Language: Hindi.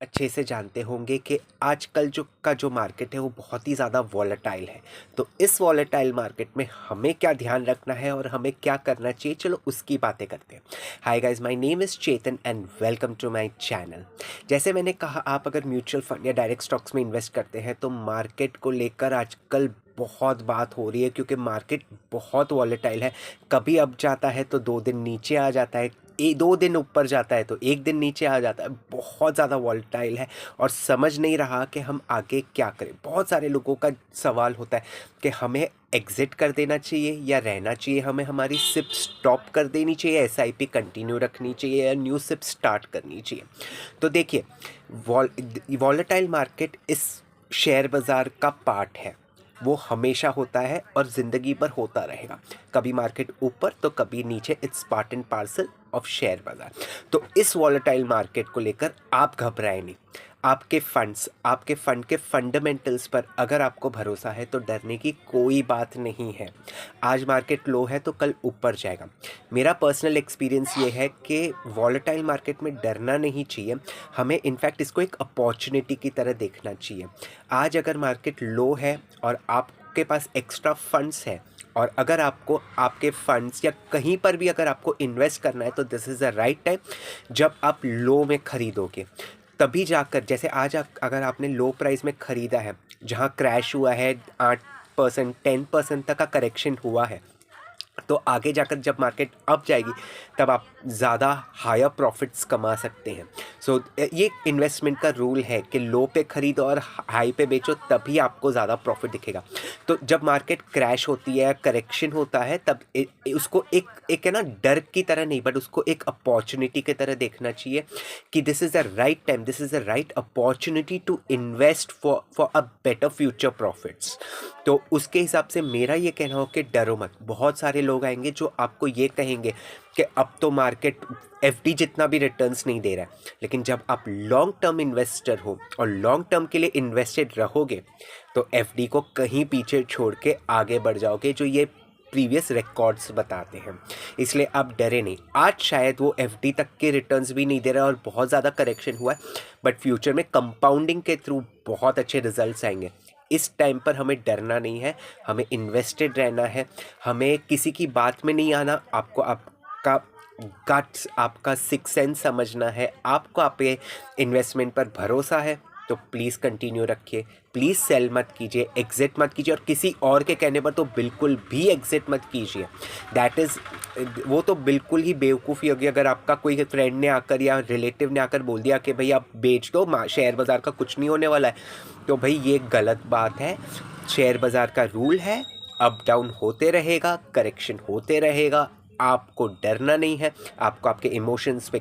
अच्छे से जानते होंगे कि आजकल जो मार्केट है वो बहुत ही ज़्यादा वॉलेटाइल है। तो इस वॉलेटाइल मार्केट में हमें क्या ध्यान रखना है और हमें क्या करना चाहिए, चलो उसकी बातें करते हैं। Hi guys, my name is Chetan and welcome to my channel. जैसे मैंने कहा, आप अगर म्यूचुअल फंड या डायरेक्ट स्टॉक्स में इन्वेस्ट करते हैं तो मार्केट को लेकर आजकल बहुत बात हो रही है, क्योंकि मार्केट बहुत वॉलेटाइल है। कभी अप जाता है तो 2 दिन नीचे आ जाता है, 2 दिन ऊपर जाता है तो 1 दिन नीचे आ जाता है। बहुत ज़्यादा वॉलेटाइल है और समझ नहीं रहा कि हम आगे क्या करें। बहुत सारे लोगों का सवाल होता है कि हमें एग्ज़िट कर देना चाहिए या रहना चाहिए, हमें हमारी सिप स्टॉप कर देनी चाहिए, एसआईपी कंटिन्यू रखनी चाहिए या न्यू सिप स्टार्ट करनी चाहिए। तो देखिए, वॉलेटाइल मार्केट इस शेयर बाज़ार का पार्ट है। वो हमेशा होता है और ज़िंदगी भर होता रहेगा। कभी मार्केट ऊपर तो कभी नीचे, it's part and parcel of share बाज़ार। तो इस वॉलेटाइल मार्केट को लेकर आप घबराएं नहीं। आपके फ़ंड के फंडामेंटल्स पर अगर आपको भरोसा है तो डरने की कोई बात नहीं है। आज मार्केट लो है तो कल ऊपर जाएगा। मेरा पर्सनल एक्सपीरियंस ये है कि वॉलेटाइल मार्केट में डरना नहीं चाहिए, हमें इनफैक्ट इसको एक अपॉर्चुनिटी की तरह देखना चाहिए। आज अगर मार्केट लो है और आपके पास एक्स्ट्रा फंड्स है, और अगर आपको आपके फंड्स या कहीं पर भी अगर आपको इन्वेस्ट करना है, तो this is the right time जब आप लो में ख़रीदोगे। तभी जाकर, जैसे आज अगर आपने लो प्राइस में ख़रीदा है, जहाँ क्रैश हुआ है, 8% 10% तक का करेक्शन हुआ है, तो आगे जाकर जब मार्केट अप जाएगी तब आप ज़्यादा हायर प्रॉफिट्स कमा सकते हैं। सो ये इन्वेस्टमेंट का रूल है कि लो पे ख़रीदो और हाई पे बेचो, तभी आपको ज़्यादा प्रॉफिट दिखेगा। तो जब मार्केट क्रैश होती है, करेक्शन होता है, तब उसको एक एक है ना, डर की तरह नहीं, बट उसको एक अपॉर्चुनिटी की तरह देखना चाहिए कि this is the right time, this is the right opportunity to invest for a better future profits. तो उसके हिसाब से मेरा ये कहना हो कि डरो मत। बहुत सारे लोग आएंगे जो आपको ये कहेंगे कि अब तो मार्केट एफडी जितना भी रिटर्न्स नहीं दे रहा है, लेकिन जब आप लॉन्ग टर्म इन्वेस्टर हो और लॉन्ग टर्म के लिए इन्वेस्टेड रहोगे तो एफडी को कहीं पीछे छोड़ के आगे बढ़ जाओगे, जो ये प्रीवियस रिकॉर्ड्स बताते हैं। इसलिए आप डरे नहीं। आज शायद वो एफडी तक के रिटर्न्स भी नहीं दे रहा और बहुत ज़्यादा करेक्शन हुआ है, बट फ्यूचर में कंपाउंडिंग के थ्रू बहुत अच्छे रिजल्ट्स आएंगे। इस टाइम पर हमें डरना नहीं है, हमें इन्वेस्टेड रहना है, हमें किसी की बात में नहीं आना। आपको आपका गट्स, आपका सिक्स सेंस समझना है। आपको आपके इन्वेस्टमेंट पर भरोसा है तो प्लीज़ कंटिन्यू रखिए। प्लीज़ सेल मत कीजिए, एग्ज़िट मत कीजिए, और किसी और के कहने पर तो बिल्कुल भी एग्ज़िट मत कीजिए। दैट इज़, वो तो बिल्कुल ही बेवकूफ़ी होगी। अगर आपका कोई फ्रेंड ने आकर या रिलेटिव ने आकर बोल दिया कि भाई आप बेच दो, शेयर बाज़ार का कुछ नहीं होने वाला है, तो भाई ये गलत बात है। शेयर बाज़ार का रूल है, अप डाउन होते रहेगा, करेक्शन होते रहेगा। आपको डरना नहीं है, आपको आपके इमोशंस पे